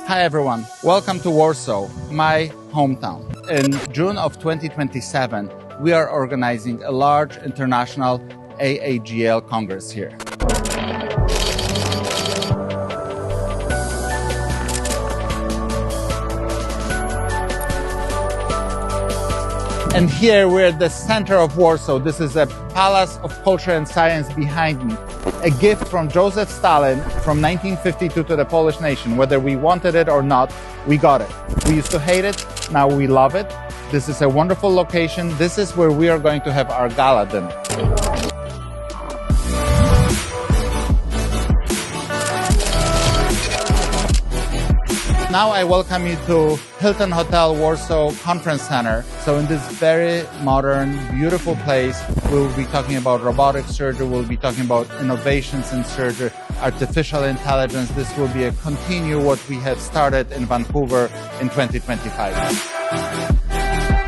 Hi everyone, welcome to Warsaw, my hometown. In June of 2027, we are organizing a large international AAGL Congress here. And here we're at the center of Warsaw. This is a Palace of Culture and Science behind me. A gift from Joseph Stalin from 1952 to the Polish nation. Whether we wanted it or not, we got it. We used to hate it, now we love it. This is a wonderful location. This is where we are going to have our gala dinner. Now I welcome you to Hilton Hotel Warsaw Conference Center. So in this very modern, beautiful place, we'll be talking about robotic surgery, we'll be talking about innovations in surgery, artificial intelligence. This will be a continue what we have started in Vancouver in 2025.